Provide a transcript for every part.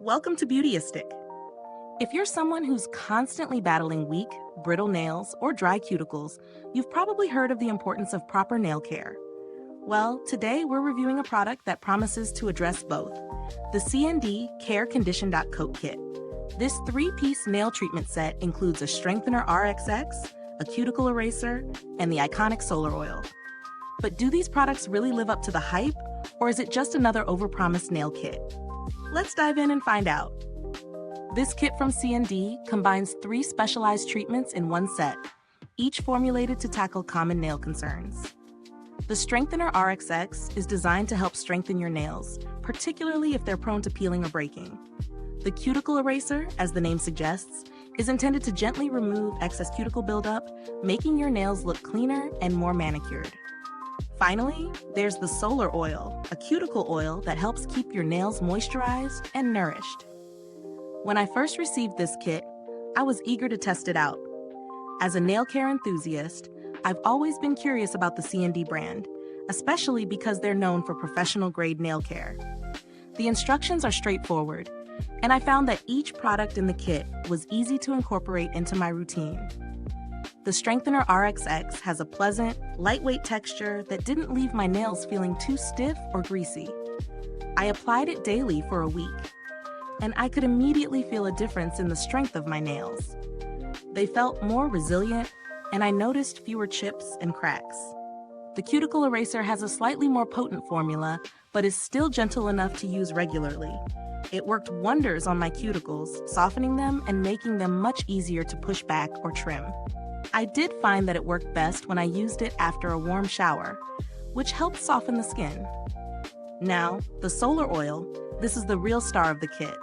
Welcome to Beautyistic. If you're someone who's constantly battling weak, brittle nails or dry cuticles, you've probably heard of the importance of proper nail care. Well, today we're reviewing a product that promises to address both. The CND CARE.CONDITION.COAT KIT. This 3-piece nail treatment set includes a strengthener RXX, a cuticle eraser, and the iconic SolarOil. But do these products really live up to the hype, or is it just another overpromised nail kit? Let's dive in and find out. This kit from CND combines 3 specialized treatments in one set, each formulated to tackle common nail concerns. The Strengthener RXX is designed to help strengthen your nails, particularly if they're prone to peeling or breaking. The Cuticle Eraser, as the name suggests, is intended to gently remove excess cuticle buildup, making your nails look cleaner and more manicured. Finally, there's the SolarOil, a cuticle oil that helps keep your nails moisturized and nourished. When I first received this kit, I was eager to test it out. As a nail care enthusiast, I've always been curious about the CND brand, especially because they're known for professional-grade nail care. The instructions are straightforward, and I found that each product in the kit was easy to incorporate into my routine. The Strengthener RXX has a pleasant, lightweight texture that didn't leave my nails feeling too stiff or greasy. I applied it daily for a week, and I could immediately feel a difference in the strength of my nails. They felt more resilient, and I noticed fewer chips and cracks. The Cuticle Eraser has a slightly more potent formula, but is still gentle enough to use regularly. It worked wonders on my cuticles, softening them and making them much easier to push back or trim. I did find that it worked best when I used it after a warm shower, which helped soften the skin. Now, the SolarOil, this is the real star of the kit.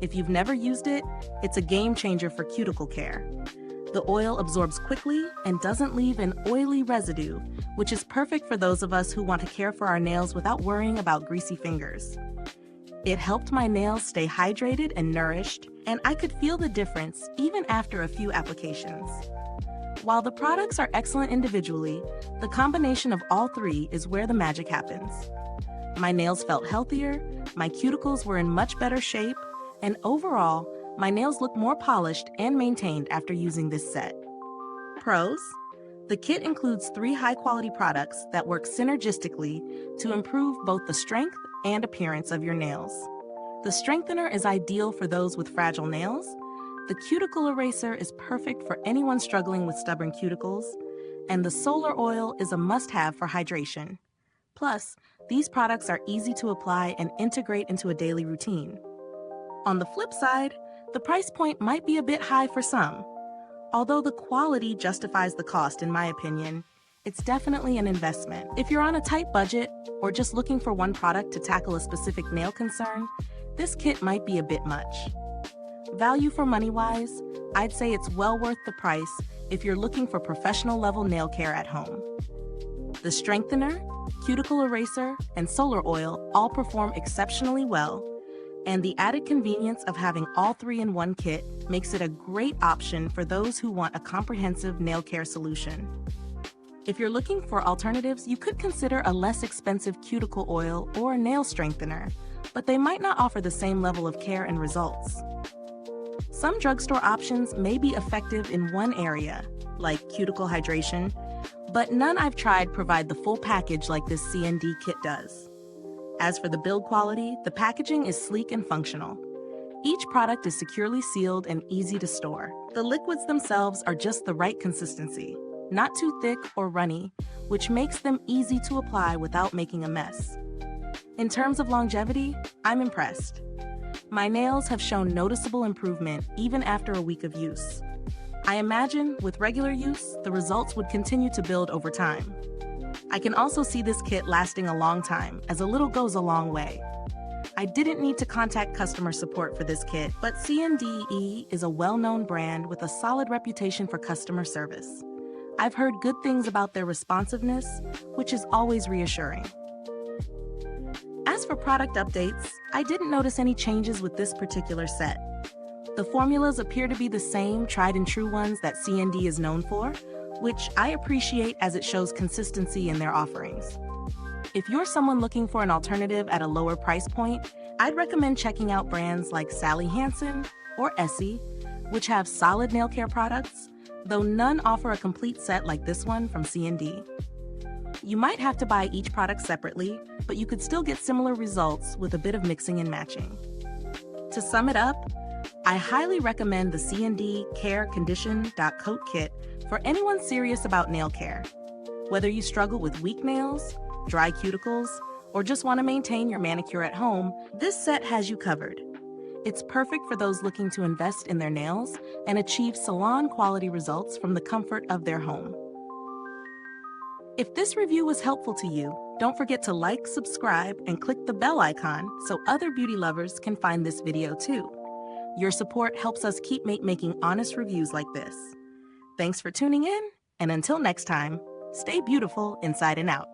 If you've never used it, it's a game changer for cuticle care. The oil absorbs quickly and doesn't leave an oily residue, which is perfect for those of us who want to care for our nails without worrying about greasy fingers. It helped my nails stay hydrated and nourished, and I could feel the difference even after a few applications. While the products are excellent individually, the combination of all 3 is where the magic happens. My nails felt healthier, my cuticles were in much better shape, and overall, my nails look more polished and maintained after using this set. Pros: the kit includes 3 high-quality products that work synergistically to improve both the strength and appearance of your nails. The strengthener is ideal for those with fragile nails. The cuticle eraser is perfect for anyone struggling with stubborn cuticles, and the SolarOil is a must-have for hydration. Plus, these products are easy to apply and integrate into a daily routine. On the flip side, the price point might be a bit high for some. Although the quality justifies the cost, in my opinion, it's definitely an investment. If you're on a tight budget or just looking for one product to tackle a specific nail concern, this kit might be a bit much. Value for money-wise, I'd say it's well worth the price if you're looking for professional-level nail care at home. The Strengthener, Cuticle Eraser, and SolarOil all perform exceptionally well, and the added convenience of having all 3 in one kit makes it a great option for those who want a comprehensive nail care solution. If you're looking for alternatives, you could consider a less expensive cuticle oil or a nail strengthener, but they might not offer the same level of care and results. Some drugstore options may be effective in one area, like cuticle hydration, but none I've tried provide the full package like this CND kit does. As for the build quality, the packaging is sleek and functional. Each product is securely sealed and easy to store. The liquids themselves are just the right consistency, not too thick or runny, which makes them easy to apply without making a mess. In terms of longevity, I'm impressed. My nails have shown noticeable improvement even after a week of use. I imagine with regular use, the results would continue to build over time. I can also see this kit lasting a long time, as a little goes a long way. I didn't need to contact customer support for this kit, but CNDE is a well-known brand with a solid reputation for customer service. I've heard good things about their responsiveness, which is always reassuring. As for product updates, I didn't notice any changes with this particular set. The formulas appear to be the same tried and true ones that CND is known for, which I appreciate as it shows consistency in their offerings. If you're someone looking for an alternative at a lower price point, I'd recommend checking out brands like Sally Hansen or Essie, which have solid nail care products, though none offer a complete set like this one from CND. You might have to buy each product separately, but you could still get similar results with a bit of mixing and matching. To sum it up, I highly recommend the CND CARE.CONDITION.COAT Kit for anyone serious about nail care. Whether you struggle with weak nails, dry cuticles, or just want to maintain your manicure at home, this set has you covered. It's perfect for those looking to invest in their nails and achieve salon-quality results from the comfort of their home. If this review was helpful to you, don't forget to like, subscribe, and click the bell icon so other beauty lovers can find this video too. Your support helps us keep making honest reviews like this. Thanks for tuning in, and until next time, stay beautiful inside and out.